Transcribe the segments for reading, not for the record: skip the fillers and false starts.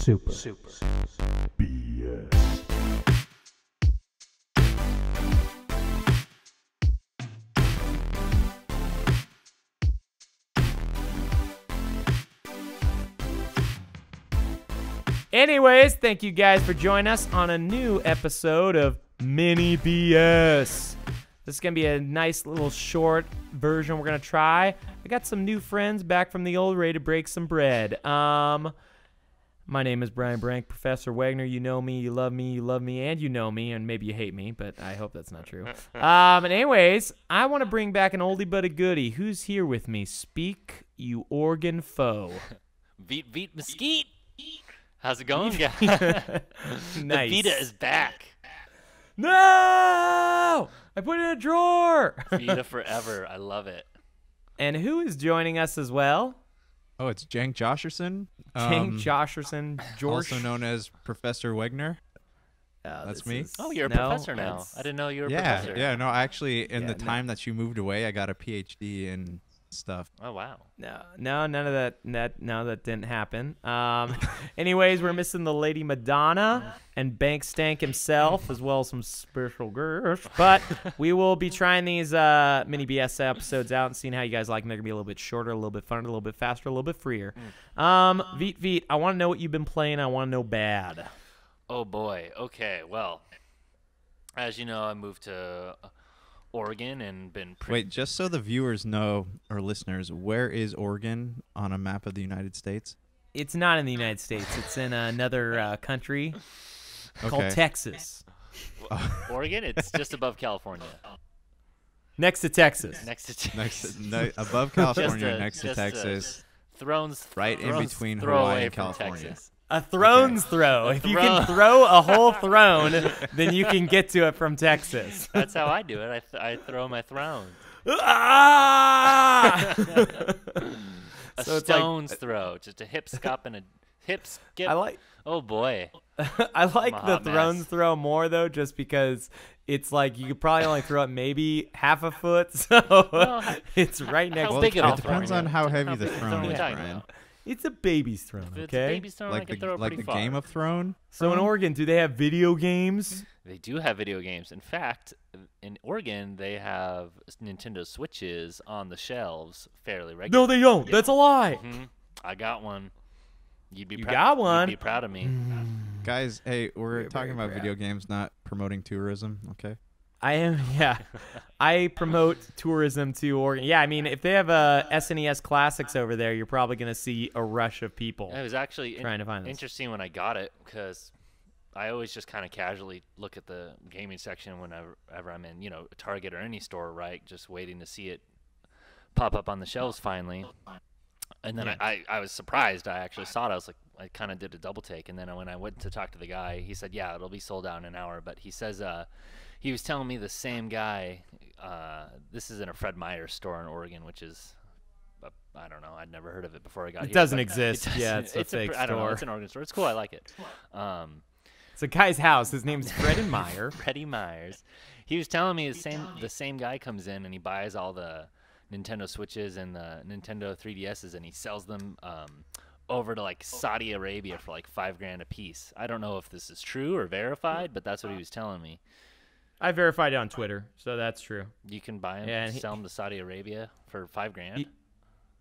Super. BS. Anyways, thank you guys for joining us on a new episode of Mini BS. This is going to be a nice little short version we're going to try. I got some new friends back from the old, ready to break some bread. My name is Brian Brank, Professor Wagner. You know me, you love me, and you know me, and maybe you hate me, but I hope that's not true. And anyways, I want to bring back an oldie but a goodie. Who's here with me? Speak, you Oregon foe. Veet Mesquite. How's it going, guys? Nice. The Vita is back. No! I put it in a drawer. Vita forever. I love it. And who is joining us as well? Oh, it's Jank Josherson. King Josherson, George. Also known as Professor Wegner. That's this me. is- Oh, you're a no, professor now. that's- I didn't know you were a Yeah, professor. yeah. No, actually, in Yeah, the no. time that you moved away, I got a PhD in stuff. Oh, wow. No, none of that. That didn't happen. Anyways, we're missing the Lady Madonna and Bank Stank himself, as well as some spiritual girls. But we will be trying these mini BS episodes out and seeing how you guys like them. They're gonna be a little bit shorter, a little bit funner, a little bit faster, a little bit freer. Veet, I want to know what you've been playing. I want to know bad. Oh, boy. Okay, well, as you know, I moved to Oregon and been Wait, just so the viewers know, or listeners, where is Oregon on a map of the United States? It's not in the United States. It's in another country called Okay. Texas, Oregon. It's just above California. next to Texas. Next to Above California, Just a- next to just a- Texas. Thrones. Right in thrones between throw Hawaii away and from California. Texas. A throne's throw. If you can throne. throw a whole throne, then you can get to it from Texas. That's how I do it. I throw my throne. Ah! A So it's like- stone's throw. Just a hip skip and a hip skip. I like Oh, boy. I like I'm a the hot throne's mess. throw more though, just because it's like you could probably only throw it maybe half a foot, so Well, it's right next how to big of a it depends throne? on how heavy How the big of a throne throne are we is, talking Brian. about? It's a baby's throne, If it's okay? a baby's throne, I Like can throw it the pretty far. Game of Thrones. So in Oregon, do they have video games? They do have video games. In fact, in Oregon, they have Nintendo Switches on the shelves fairly No, regularly. they don't. That's a lie. I got one. You'd be You got one? You'd be proud of me. Guys, hey, we're We're talking very about video games, not promoting tourism, okay? I am, yeah. I promote tourism to Oregon. Yeah, I mean, if they have SNES Classics over there, you're probably going to see a rush of people. It was actually Trying to find this. interesting when I got it because I always just kind of casually look at the gaming section whenever I'm in, Target or any store, right? Just waiting to see it pop up on the shelves finally. And then I was surprised. I actually saw it. I was like, I kind of did a double take. And then when I went to talk to the guy, he said, yeah, it'll be sold out in an hour. But he says he was telling me the same guy, this is in a Fred Meyer store in Oregon, which is, I don't know. I'd never heard of it before I got here. It doesn't but exist. Yeah, it's a fake I don't know. store. It's an Oregon store. It's cool. I like it. It's a guy's house. His name's Fred and Meyer. Freddie Myers. He was telling me the same guy comes in and he buys all the Nintendo Switches and the Nintendo 3DSs and he sells them over to like Saudi Arabia for like $5,000 a piece. I don't know if this is true or verified, but that's what he was telling me. I verified it on Twitter, so that's true. You can buy them, Yeah, and sell them to Saudi Arabia for $5,000.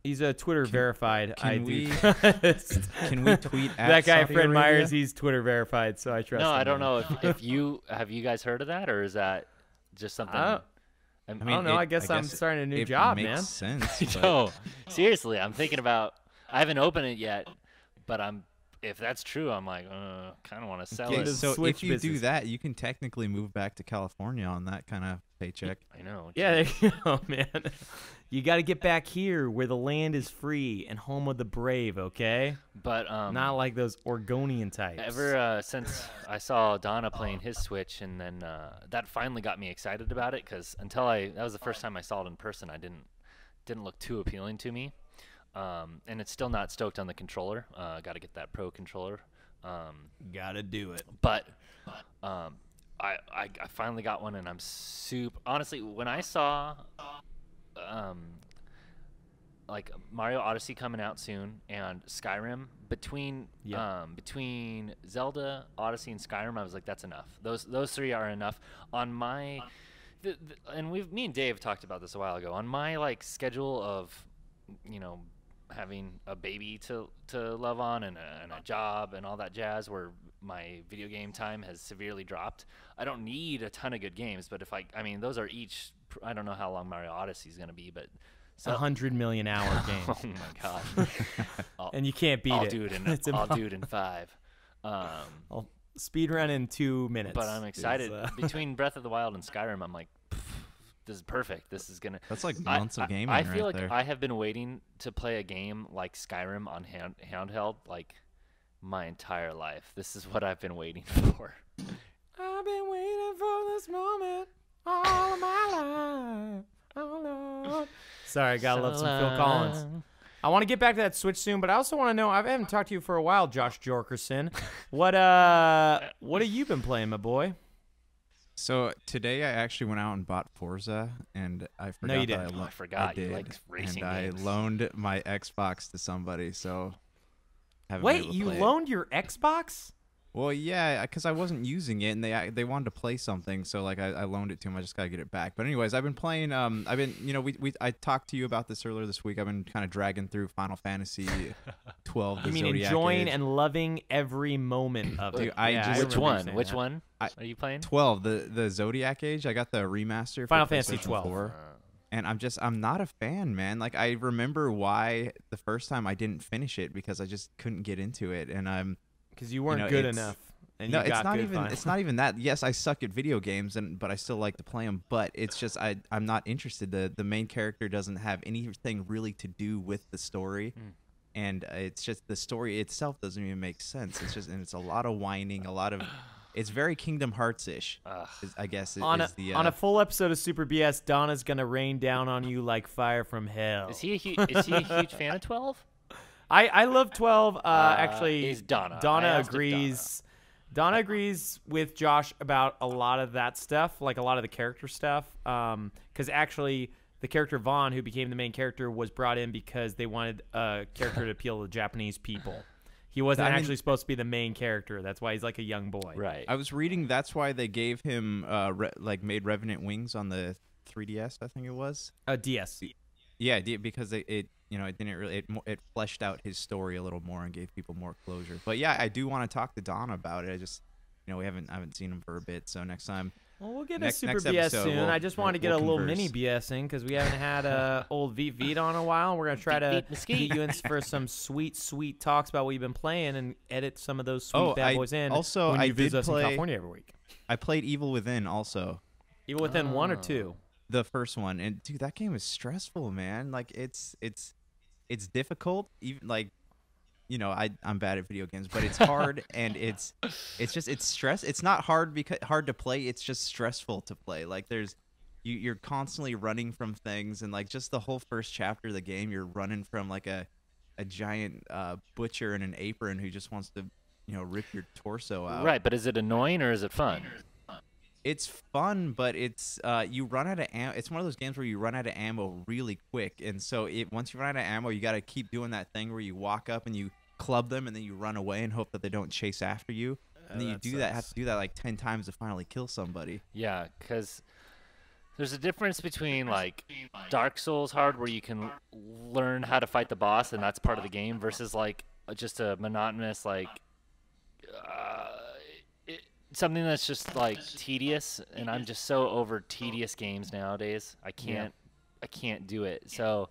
He's a Twitter verified. can I we- do trust. Can we tweet at That guy, Saudi Fred Arabia? Myers, he's Twitter verified, so I trust No, him. I don't know if you have you guys heard of that or is that just something? I I'm- I don't know. I guess I'm starting a new it job, makes man. sense. but- No, seriously, I'm thinking about. I haven't opened it yet, but if that's true, I'm like, kind of want to sell Okay, it. the so Switch if you do business. that, you can technically move back to California on that kind of paycheck. I know. Yeah, there you go, man. You got to get back here where the land is free and home of the brave, okay? But Not like those Oregonian types. ever since I saw Donna playing his Switch, and then that finally got me excited about it because that was the first time I saw it in person. I didn't look too appealing to me, and it's still not stoked on the controller. Got to get that Pro controller. Gotta do it. But I finally got one, and I'm honestly, when I saw like Mario Odyssey coming out soon and Skyrim. Between between Zelda, Odyssey, and Skyrim, I was like, that's enough. Those three are enough. On my and me and Dave talked about this a while ago. On my like schedule of, you know, having a baby to love on and a job and all that jazz, where my video game time has severely dropped. I don't need a ton of good games, but if I mean, those are each. I don't know how long Mario Odyssey is going to be, but 100 million hour game. Oh my god! And you can't beat I'll it. do it in. I'll do it in 5. I'll speed run in 2 minutes. But I'm excited. Between Breath of the Wild and Skyrim, I'm like, this is perfect. This is gonna. That's like months of gaming. I feel right like there. I have been waiting to play a game like Skyrim on handheld like my entire life. This is what I've been waiting for. I've been waiting for this moment all of my life. Oh Lord. Sorry, gotta love some Phil Collins. I want to get back to that Switch soon, but I also want to know. I haven't talked to you for a while, Josh Jorkerson. What have you been playing, my boy? So today I actually went out and bought Forza, and I forgot No, you that didn't. I forgot I did, you like racing and games. I loaned my Xbox to somebody, so haven't been Wait, able to you play it. loaned your Xbox? Well, yeah, because I wasn't using it, and they wanted to play something, so like I loaned it to them. I just gotta get it back. But anyways, I've been playing. I've been, you know, I talked to you about this earlier this week. I've been kind of dragging through Final Fantasy 12. The You mean Zodiac enjoying Age. and loving every moment of Dude, it? I Yeah, just- Which remember you one? saying Which that. one are you playing? 12, the Zodiac Age. I got the remaster for Final Fantasy PlayStation 12. 4. And I'm not a fan, man. Like, I remember why the first time I didn't finish it, because I just couldn't get into it, and I'm Because you weren't know, good it's- enough. And no, you got it's not good even finally. it's not even that. Yes, I suck at video games, but I still like to play them. But it's just I'm not interested. The main character doesn't have anything really to do with the story, and it's just the story itself doesn't even make sense. It's just, and it's a lot of whining, a lot of. It's very Kingdom Hearts-ish, I guess. on a full episode of Super BS, Donna's gonna rain down on you like fire from hell. Is he a huge fan of 12? I love 12. Actually, is Donna. I Donna asked if agrees. Donna agrees with Josh about a lot of that stuff, like a lot of the character stuff. Because actually, the character Vaughn, who became the main character, was brought in because they wanted a character to appeal to Japanese people. He wasn't actually supposed to be the main character. That's why he's like a young boy. Right. I was reading that's why they gave him made Revenant Wings on the 3DS, I think it was. DS. Yeah, because it you know, it didn't really it fleshed out his story a little more and gave people more closure. But yeah, I do want to talk to Don about it. I just, you know, I haven't seen him for a bit, so next time. Well, we'll get Next- a Super next BS episode, soon. we'll- I just wanted to get we'll a little converse. mini BSing because we haven't had old Veet Veet on a while. We're gonna try to Veet Mesquite. get you in for some sweet talks about what you've been playing and edit some of those sweet bad I boys in. also- when I you visit did us in play- California every week. I played Evil Within also, Even within 1 or 2. the first one, and dude, that game is stressful, man. Like it's difficult, even like, you know, I'm bad at video games, but it's hard and it's stress. It's not hard because hard to play. It's just stressful to play. Like you're constantly running from things, and like just the whole first chapter of the game, you're running from like a giant butcher in an apron who just wants to, you know, rip your torso out. Right, but is it annoying or is it fun? It's fun, but it's you run out of ammo. It's one of those games where you run out of ammo really quick, and so once you run out of ammo, you got to keep doing that thing where you walk up and you club them, and then you run away and hope that they don't chase after you. And then you that have sucks. to do that like 10 times to finally kill somebody. Yeah, because there's a difference between like Dark Souls hard, where you can learn how to fight the boss, and that's part of the game, versus like just a monotonous like something that's just like tedious. And I'm just so over tedious games nowadays. I can't do it. So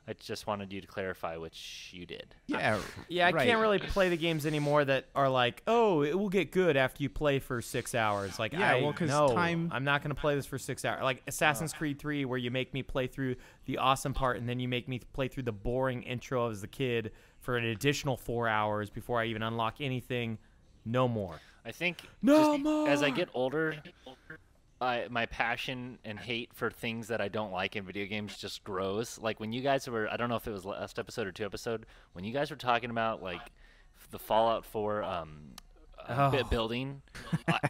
I just wanted you to clarify, which you did. Yeah, Yeah, I right. can't really play the games anymore that are like, oh, it will get good after you play for 6 hours. Like, Yeah, well, 'cause no, time- I'm not going to play this for 6 hours. Like Assassin's Creed 3, where you make me play through the awesome part, and then you make me play through the boring intro as a kid for an additional 4 hours before I even unlock anything. No more. I think No just more. as I get older, my passion and hate for things that I don't like in video games just grows. Like when you guys were, I don't know if it was last episode or 2 episode, when you guys were talking about like the Fallout 4 building,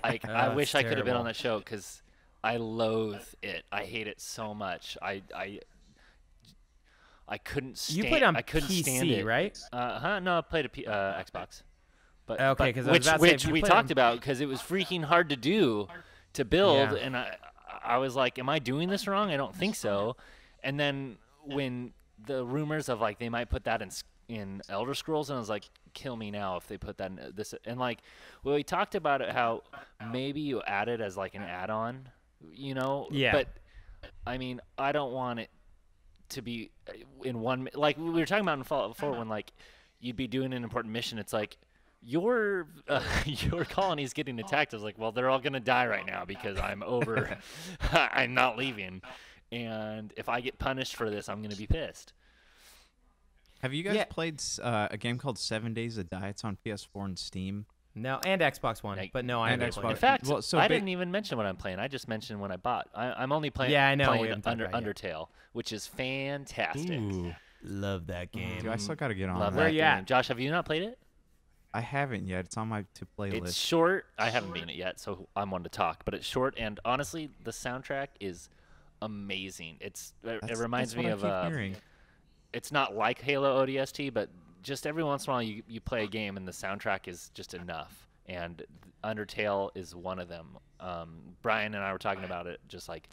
I wish I could have been terrible. on that show because I loathe it. I hate it so much. I couldn't stand. You played on I couldn't PC, stand it. right? No, I played a Xbox. But Okay, 'cause I was which about to say, if which you we played on- talked about because it was freaking hard to do, to build, Yeah. and I was like, am I doing this wrong? I don't think so. And then when the rumors of like they might put that in Elder Scrolls, and I was like, kill me now if they put that in this. And like, well, we talked about it how maybe you add it as like an add-on, you know. Yeah. But I mean, I don't want it to be in one. Like we were talking about in Fallout 4 when like you'd be doing an important mission. It's like your colony's getting attacked. I was like, well, they're all gonna die right now because I'm over. I'm not leaving, and if I get punished for this, I'm gonna be pissed. Have you guys Yeah. played a game called 7 Days to Die? It's on PS4 and Steam. No, and Xbox One, Like- but no, I and haven't Xbox. played In it. fact, Well, so I ba- didn't even mention what I'm playing. I just mentioned when I bought. I'm only playing. Yeah, I know, we Playing haven't talked about it yet. Undertale, which is fantastic. Ooh, love that game. Dude, I still got to get on Love that. Where that you game. at? Josh, have you not played it? I haven't yet. It's on my to-play It's list. short. I haven't beaten it yet, so I'm one to talk. But it's short, and honestly, the soundtrack is amazing. It reminds that's me what of. I keep hearing. It's not like Halo ODST, but just every once in a while you play a game and the soundtrack is just enough. And Undertale is one of them. Brian and I were talking about it, just like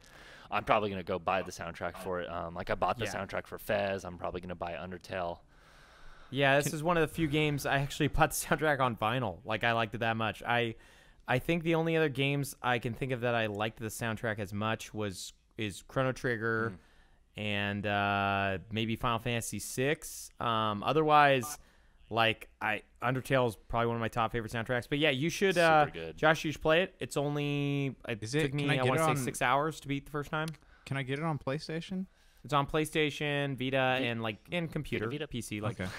I'm probably gonna go buy the soundtrack for it. Like I bought the Yeah. soundtrack for Fez. I'm probably gonna buy Undertale. Yeah, this is one of the few games I actually bought the soundtrack on vinyl. Like, I liked it that much. I think the only other games I can think of that I liked the soundtrack as much is Chrono Trigger and maybe Final Fantasy VI. Otherwise, like Undertale is probably one of my top favorite soundtracks. But yeah, you should, Super good. Josh, you should play it. It's only Is it- took me can I I get want it to on- say 6 hours to beat the first time. Can I get it on PlayStation? It's on PlayStation, Vita, and like in computer, Vita. PC, like Okay.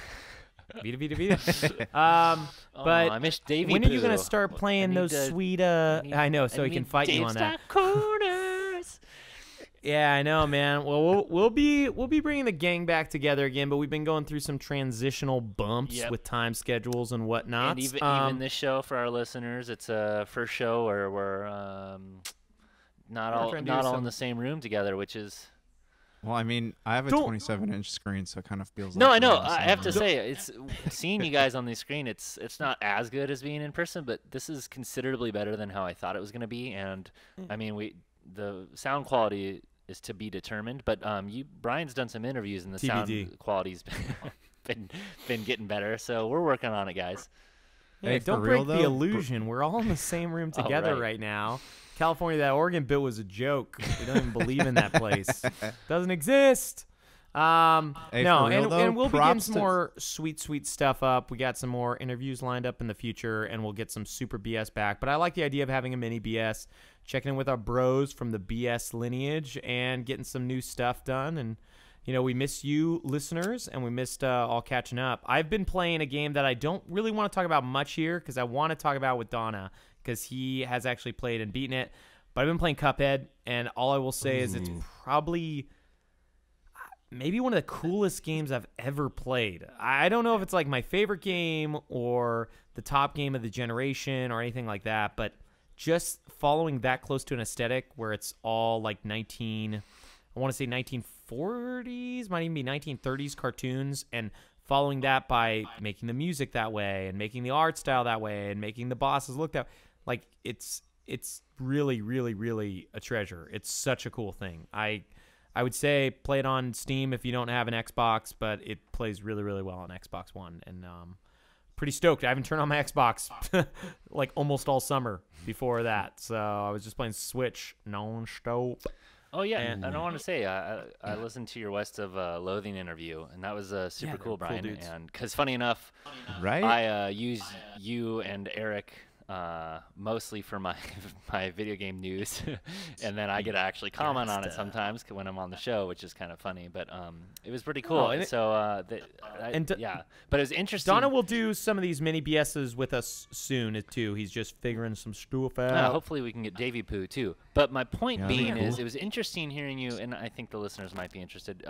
Vita. Oh, But I miss Davey. when are you gonna Pooh. start I playing need those to- sweet? need- I know, so I he can need fight you Dave on that. Stock Corners. Yeah, I know, man. Well, we'll be bringing the gang back together again, but we've been going through some transitional bumps Yep. with time schedules and whatnot. And even this show for our listeners, it's a first show where we're not all trying to do not all in some- the same room together, which is Well, I mean, I have a Don't- 27-inch screen, so it kind of feels no, like I know. we're in the I same have to room. say, it's seeing you guys on the screen. It's not as good as being in person, but this is considerably better than how I thought it was going to be. And I mean, the sound quality is to be determined. But Brian's done some interviews, and the TBD. sound quality's been getting better. So we're working on it, guys. Yeah, Hey, for don't real, break the though, illusion. We're all in the same room Oh, together right. right now. California, that Oregon bill was a joke. We don't even believe in that place. Doesn't exist. Hey, No, for real, and though, we'll be getting props some to- more sweet stuff up. We got some more interviews lined up in the future, and we'll get some super BS back. But I like the idea of having a mini BS, checking in with our bros from the BS lineage, and getting some new stuff done. And we miss you, listeners, and we missed all catching up. I've been playing a game that I don't really want to talk about much here because I want to talk about with Donna because he has actually played and beaten it. But I've been playing Cuphead, and all I will say is it's probably maybe one of the coolest games I've ever played. I don't know if it's like my favorite game or the top game of the generation or anything like that, but just following that close to an aesthetic where it's all like I want to say 1940s, might even be 1930s cartoons, and following that by making the music that way and making the art style that way and making the bosses look that like it's really, really, really a treasure. It's such a cool thing. I would say play it on Steam if you don't have an Xbox, but it plays really, really well on Xbox One. And pretty stoked. I haven't turned on my Xbox like almost all summer before that. So I was just playing Switch non-stop. Oh yeah, And- and I want to say I listened to your West of Loathing interview, and that was super they're cool, cool Brian. dudes. And because funny enough, Right? I use you and Eric mostly for my my video game news, and then I get to actually comment on it sometimes when I'm on the show, which is kind of funny. But it was pretty cool. Oh, and Yeah, but it was interesting. Donna will do some of these mini BSs with us soon too. He's just figuring some stuff out. Hopefully we can get Davy Poo too. But my point Yeah, that'd be being is, cool. it was interesting hearing you, and I think the listeners might be interested,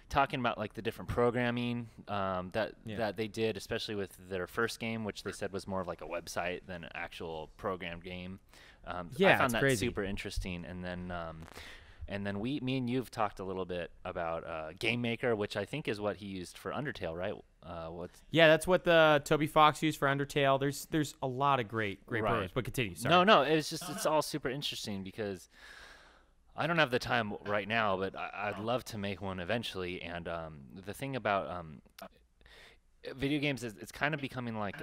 talking about like the different programming that they did, especially with their first game, which they said was more of like a website than an actual programmed game. I Yeah, found it's that crazy. super interesting. And then And then me and you've talked a little bit about Game Maker, which I think is what he used for Undertale, right? Yeah, that's what the Toby Fox used for Undertale. There's a lot of great programs, but continue. Sorry. No, it's all super interesting because I don't have the time right now, but I'd love to make one eventually. And the thing about video games is it's kind of becoming like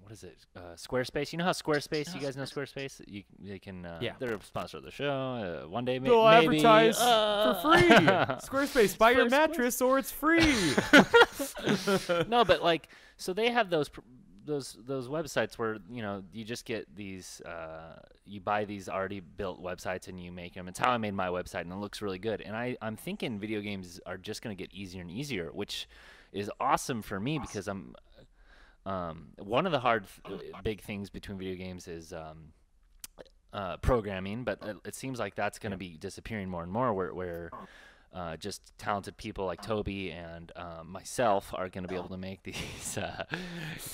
what is it? Squarespace. You know how Squarespace? You guys know Squarespace? They can. They're a sponsor of the show. One day, they'll maybe advertise for free. Squarespace, buy your mattress or it's free. No, but like, so they have those websites where you just get these. You buy these already built websites and you make them. It's how I made my website, and it looks really good. And I'm thinking video games are just going to get easier and easier, which is awesome for me because I'm. One of the big things between video games is programming, but it seems like that's going to be disappearing more and more, where just talented people like Toby and myself are going to be able to make these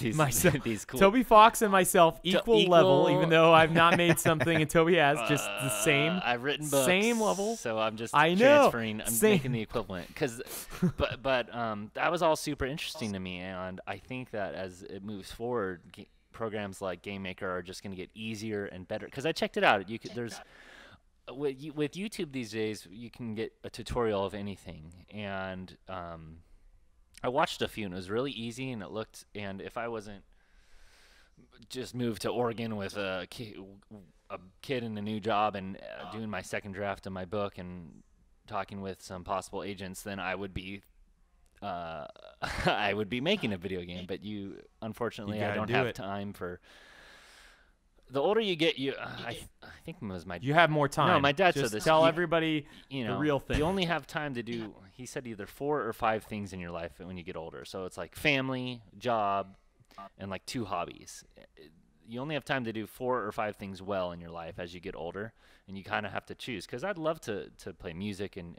these cool. Toby Fox and myself equal level, even though I've not made something and Toby has, just the same. I've written books, same level, so I'm just transferring. I'm making the equivalent but that was all super interesting to me, and I think that as it moves forward, programs like Game Maker are just going to get easier and better. Because I checked it out. With YouTube these days, you can get a tutorial of anything, and I watched a few, and it was really easy, and and if I wasn't just moved to Oregon with a kid in a new job and doing my second draft of my book and talking with some possible agents, then I would be making a video game. But unfortunately, I don't have time for. The older you get, I think it was you have more time. No, my dad just said this. Tell everybody the real thing. You only have time to do. He said either 4 or 5 things in your life when you get older. So it's like family, job, and like 2 hobbies. You only have time to do 4 or 5 things well in your life as you get older, and you kind of have to choose. Because I'd love to play music and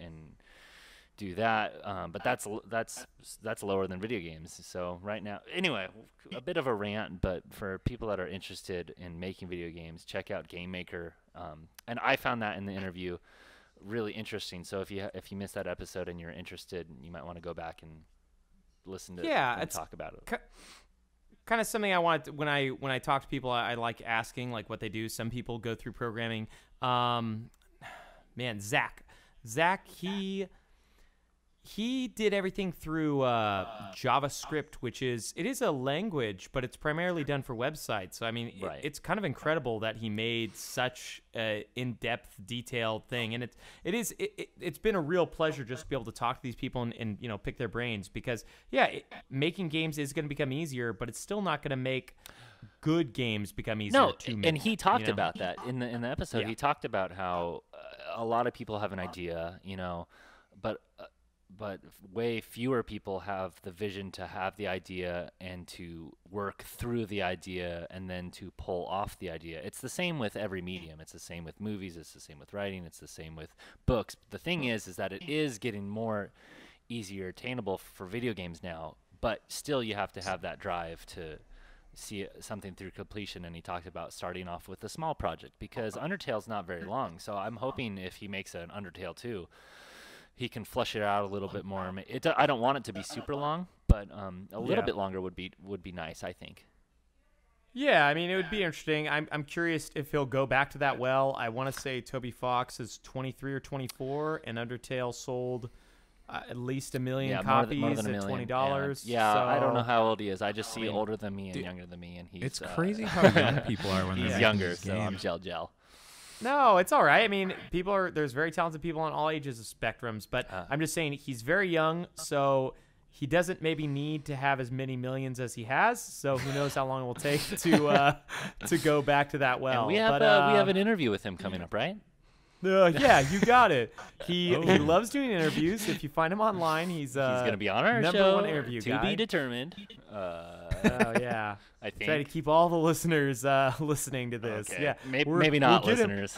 do that, but that's lower than video games. So right now, anyway, a bit of a rant, but for people that are interested in making video games, check out Game Maker. And I found that in the interview really interesting. So if you missed that episode and you're interested, you might want to go back and listen to them talk about it. Kind of something I want when I talk to people, I like asking like what they do. Some people go through programming. Zach, he did everything through JavaScript, which is a language, but it's primarily done for websites. So I mean, it's kind of incredible that he made such an in-depth, detailed thing, and it's been a real pleasure just to be able to talk to these people and pick their brains, because making games is going to become easier, but it's still not going to make good games become easier to make. And he talked about that in the episode. Yeah. He talked about how a lot of people have an idea, but way fewer people have the vision to have the idea and to work through the idea and then to pull off the idea. It's the same with every medium. It's the same with movies. It's the same with writing. It's the same with books. The thing is that it is getting more easier attainable for video games now, but still you have to have that drive to see something through completion. And he talked about starting off with a small project, because Undertale's not very long. So I'm hoping if he makes an Undertale 2, he can flesh it out a little bit more. I don't want it to be super long, but a little bit longer would be nice, I think. Yeah, I mean, it would be interesting. I'm curious if he'll go back to that well. I want to say Toby Fox is 23 or 24, and Undertale sold at least 1 million copies more than at $1 $20. Yeah, so, I don't know how old he is. I just see older than me and younger than me, and he's. It's crazy how young people are when he's younger. So I'm gel. No, it's all right. I mean, there's very talented people on all ages of spectrums, but I'm just saying he's very young, so he doesn't maybe need to have as many millions as he has. So who knows how long it will take to go back to that well. And we have an interview with him coming up, right? Yeah, you got it. He loves doing interviews. If you find him online, he's going to be on our number show. One interview to guy. Be determined. Yeah. I think. Try to keep all the listeners listening to this. Okay. Yeah, maybe not listeners.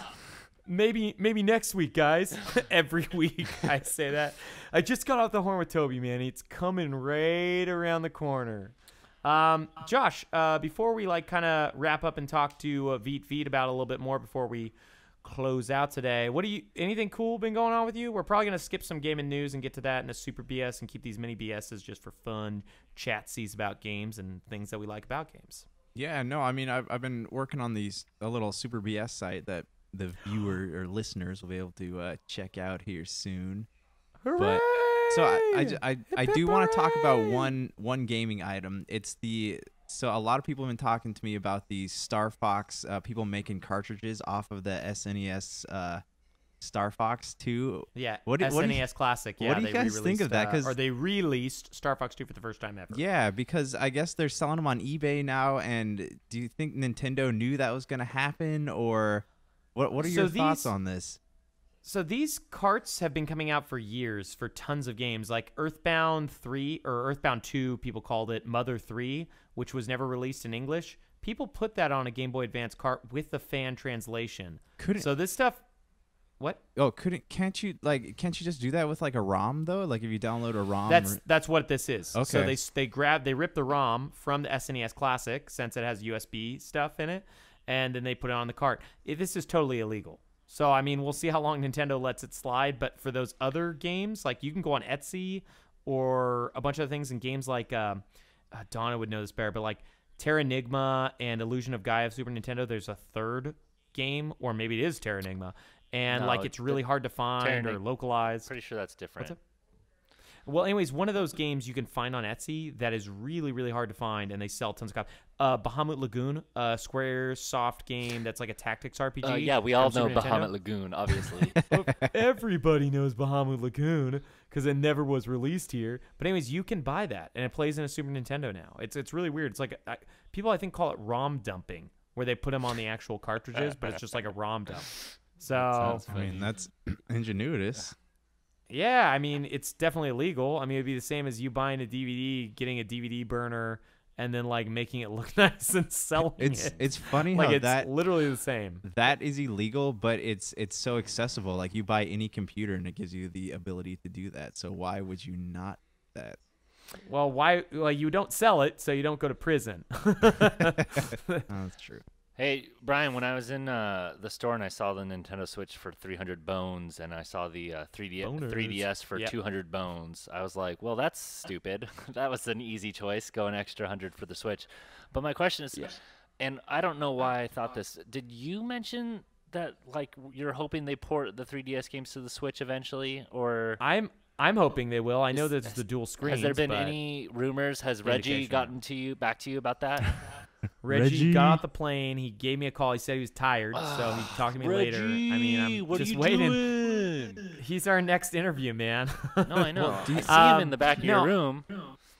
Maybe next week, guys. Every week I say that. I just got off the horn with Toby, man. It's coming right around the corner. Josh, before we kind of wrap up and talk to Veet about a little bit more before we close out today. Anything cool been going on with you? We're probably gonna skip some gaming news and get to that in a super BS and keep these mini BSs just for fun chatsies about games and things that we like about games. Yeah, no, I mean, I've been working on a little Super BS site that the viewer or listeners will be able to check out here soon. Hooray! But so I do want to talk about one gaming item. So a lot of people have been talking to me about the Star Fox, people making cartridges off of the SNES Star Fox 2. Yeah, what SNES Classic. Yeah, what do you guys think of that? Or they released Star Fox 2 for the first time ever. Yeah, because I guess they're selling them on eBay now. And do you think Nintendo knew that was going to happen, or what are your thoughts on this? So these carts have been coming out for years for tons of games, like Earthbound 3 or Earthbound 2. People called it Mother 3, which was never released in English. People put that on a Game Boy Advance cart with the fan translation. So this stuff. What? Oh, can't you just do that with like a ROM though? Like if you download a ROM. That's what this is. Okay. So they rip the ROM from the SNES Classic since it has USB stuff in it, and then they put it on the cart. This is totally illegal. So I mean, we'll see how long Nintendo lets it slide. But for those other games, like you can go on Etsy or a bunch of other things, and games like Donna would know this better, but like Terranigma and Illusion of Gaia of Super Nintendo, there's a third game, or maybe it is Terranigma. And No, it's really hard to find or localize. Pretty sure that's different. Well, anyways, one of those games you can find on Etsy that is really, really hard to find, and they sell tons of copies. Bahamut Lagoon, Square Soft game that's like a tactics RPG. Yeah, we all know Super Nintendo. Bahamut Lagoon, obviously. Everybody knows Bahamut Lagoon because it never was released here. But anyways, you can buy that, and it plays in a Super Nintendo now. It's really weird. It's like people I think call it ROM dumping, where they put them on the actual cartridges, but it's just like a ROM dump. So I mean, that's ingenuitous. Yeah, I mean, it's definitely illegal. I mean, it'd be the same as you buying a DVD, getting a DVD burner, and then like making it look nice and selling it. It's funny like how it's that literally the same. That is illegal, but it's so accessible. Like you buy any computer and it gives you the ability to do that. So why would you not do that? Well, why? Well, you don't sell it, so you don't go to prison. That's true. Hey, Brian, when I was in the store and I saw the Nintendo Switch for 300 bones and I saw the 3DS for 200 bones, I was like, well, that's stupid. That was an easy choice, go an extra 100 for the Switch. But my question is, and I don't know why I thought this, did you mention that like you're hoping they port the 3DS games to the Switch eventually, or I'm hoping they will. I know that it's the dual screens. has there been any rumors? Has Reggie gotten back to you about that? Reggie got off the plane. He gave me a call. He said he was tired, so he talked to me later. I mean, I'm just waiting. Doing? He's our next interview, man. No, I know. I see him in the back of your room.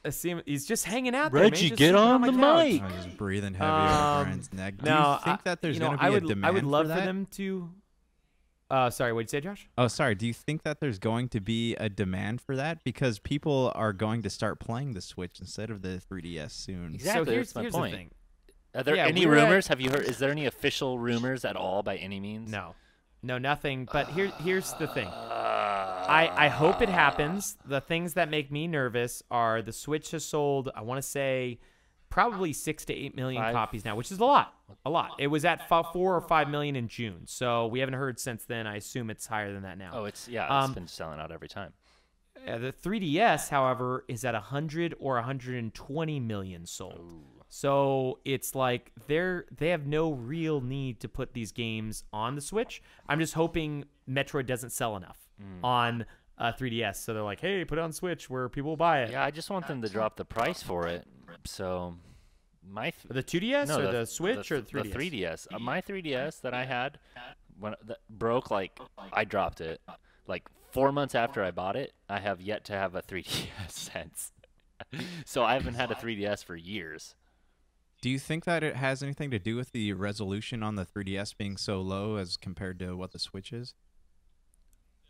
I see him. He's just hanging out Reggie, there. Reggie, get on the mic. I'm just breathing heavy on Brian's neck. Do you think that there's going to be a demand I would love for that? them to. Sorry, what did you say, Josh? Oh, sorry. Do you think that there's going to be a demand for that? Because people are going to start playing the Switch instead of the 3DS soon. Exactly. So here's my point. The thing. Are there any rumors? Have you heard? Is there any official rumors at all by any means? No, nothing. But here's the thing. I hope it happens. The things that make me nervous are the Switch has sold, I want to say, probably 6 to 8 million copies now, which is a lot. A lot. It was at 4 or 5 million in June, so we haven't heard since then. I assume it's higher than that now. Oh, it's been selling out every time. The 3DS, however, is at 100 or 120 million sold. Ooh. So it's like they have no real need to put these games on the Switch. I'm just hoping Metroid doesn't sell enough on 3DS. So they're like, hey, put it on Switch where people will buy it. Yeah, I just want them to drop the price for it. So the 2DS or the Switch or the 3DS? The 3DS. My 3DS that I had that broke, like I dropped it. Like 4 months after I bought it, I have yet to have a 3DS since. So I haven't had a 3DS for years. Do you think that it has anything to do with the resolution on the 3DS being so low as compared to what the Switch is?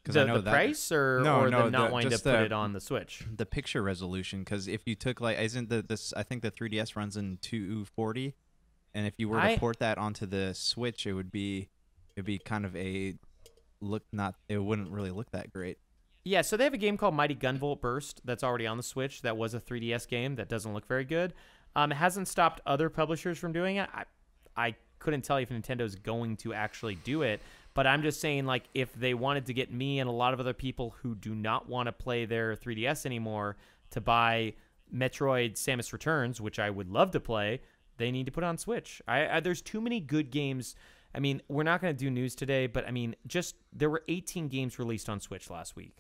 The price or the not wanting to put it on the Switch? The picture resolution, because if you took I think the 3DS runs in 240, and if you were to port that onto the Switch, it'd be kind of it wouldn't really look that great. Yeah, so they have a game called Mighty Gunvolt Burst that's already on the Switch. That was a 3DS game that doesn't look very good. It hasn't stopped other publishers from doing it. I couldn't tell you if Nintendo's going to actually do it, But I'm just saying, like, if they wanted to get me and a lot of other people who do not want to play their 3DS anymore to buy Metroid Samus Returns, which I would love to play, they need to put it on Switch. There's too many good games. I mean, we're not going to do news today, but I mean, just there were 18 games released on Switch last week.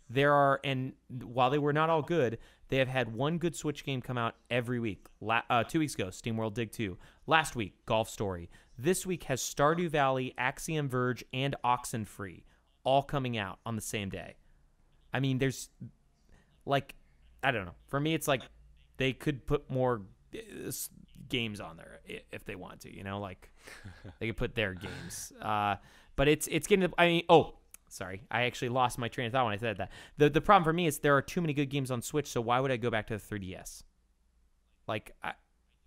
There are, and while they were not all good, they have had one good Switch game come out every week. 2 weeks ago, SteamWorld Dig 2. Last week, Golf Story. This week has Stardew Valley, Axiom Verge, and Oxenfree all coming out on the same day. I mean, there's, like, I don't know. For me, it's like they could put more games on there if they want to, you know, like they could put their games. But it's getting, I mean, sorry, I actually lost my train of thought when I said that. The problem for me is there are too many good games on Switch, so why would I go back to the 3DS? Like,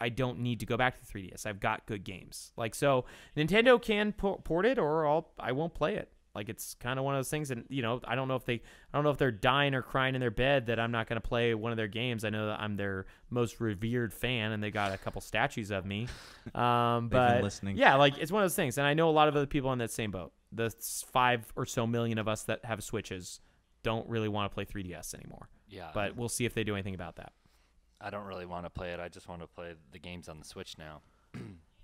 I don't need to go back to the 3DS. I've got good games. Like, so Nintendo can port it, or I won't play it. Like, it's kind of one of those things, and you know, I don't know if they're dying or crying in their bed that I'm not going to play one of their games. I know that I'm their most revered fan, and they got a couple statues of me. But listening. Yeah, like, it's one of those things, and I know a lot of other people in that same boat. The 5 or so million of us that have Switches don't really want to play 3DS anymore. Yeah. But we'll see if they do anything about that. I don't really want to play it. I just want to play the games on the Switch now.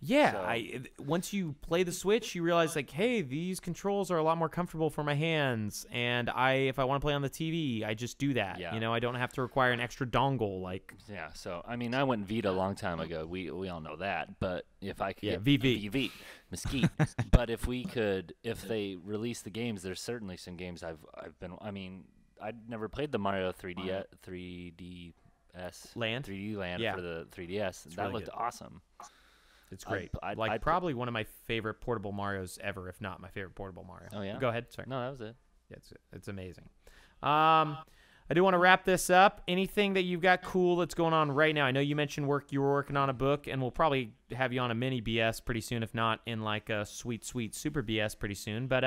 Yeah, So- once you play the Switch, you realize, like, hey, these controls are a lot more comfortable for my hands, and if I want to play on the TV, I just do that. Yeah. You know, I don't have to require an extra dongle. Like, Yeah, so I mean, I went Vita a long time ago. We all know that. But if I could Yeah, get VV. Mesquite. But if they release the games, there's certainly some games I've been. I mean, I'd never played the Mario 3DS Land? 3D Land Yeah. for the 3DS. That really looked good. awesome. it's great. I'd Probably one of my favorite portable Marios ever, if not my favorite portable Mario. Oh, yeah? Go ahead. Sorry. No, that was it. Yeah, it's amazing. I do want to wrap this up. Anything that you've got cool that's going on right now? I know you mentioned you were working on a book, and we'll probably have you on a mini BS pretty soon, if not in like a sweet super BS pretty soon. But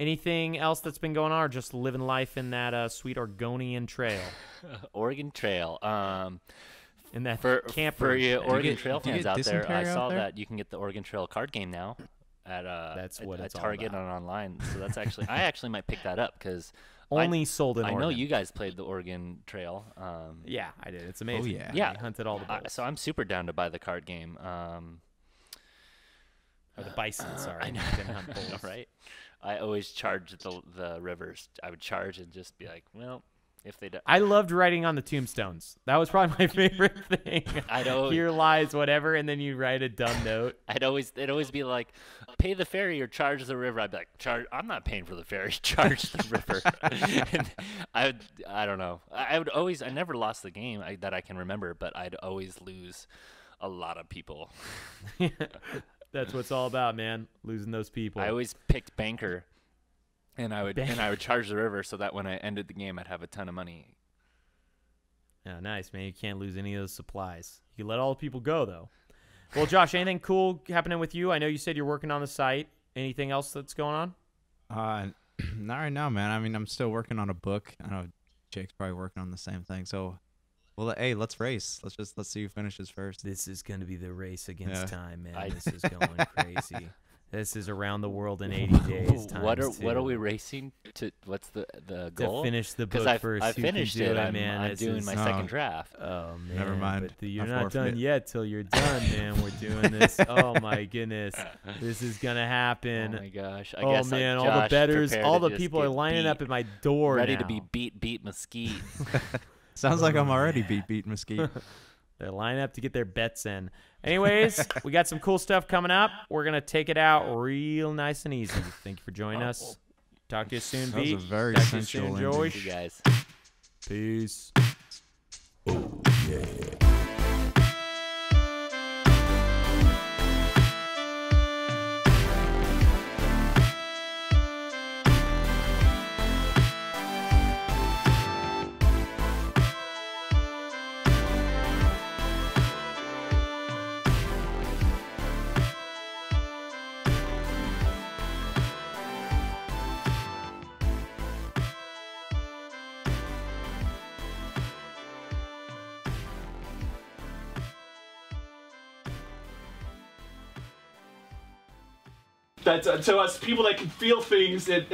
anything else that's been going on, or just living life in that sweet Oregonian trail? Oregon Trail. In that For camper. you Oregon get- Trail do you fans get out there, I dysentery out saw there? that you can get the Oregon Trail card game now at That's what at it's all Target about. and online. So that's actually I actually might pick that up because Only sold in I Oregon. know you guys played the Oregon Trail. Yeah, I did. It's amazing. yeah. Yeah. I hunted all the bulls. So I'm super down to buy the card game. Or the bison, sorry. I know, Didn't hunt I know, bulls. right? I always charge the rivers. I would charge and just be like, well, if they do. I loved writing on the tombstones. That was probably my favorite thing. I'd always- Here lies whatever, and then you write a dumb note. It'd always be like, pay the ferry or charge the river. I'd be like, I'm not paying for the ferry. Charge the river. And I don't know. I never lost the game that I can remember, but I'd always lose a lot of people. That's what it's all about, man. Losing those people. I always picked banker, and I would charge the river so that when I ended the game, I'd have a ton of money. Yeah, nice, man. You can't lose any of those supplies. You let all the people go, though. Well, Josh, anything cool happening with you? I know you said you're working on the site. Anything else that's going on? Not right now, man. I mean, I'm still working on a book. I know Jake's probably working on the same thing. So, well, hey, let's race. Let's see who finishes first. This is going to be the race against Yeah. time, man. This is going crazy. This is around the world in 80 days. What times are two. we racing to? What's the To goal? finish the Because book first. I Who can finished do it. man. I'm This doing is- my Oh. second draft. Oh man! Never mind. But you're I not done forfeit. yet till you're done, man. We're doing this. Oh my goodness, this is gonna Oh happen. my gosh! I Oh guess man, all the Josh betters, prepared all to the just people are get lining beat, up at my door ready now. to be beat Mesquite. Sounds like I'm already beat Mesquite. They're lining up to get their bets in. Anyways, we got some cool stuff coming up. We're gonna take it out real nice and easy. Thank you for joining us. Talk to you soon, That was B. a very Talk to you sensual soon, ending. Josh. You guys. Peace. that to us people that can feel things, it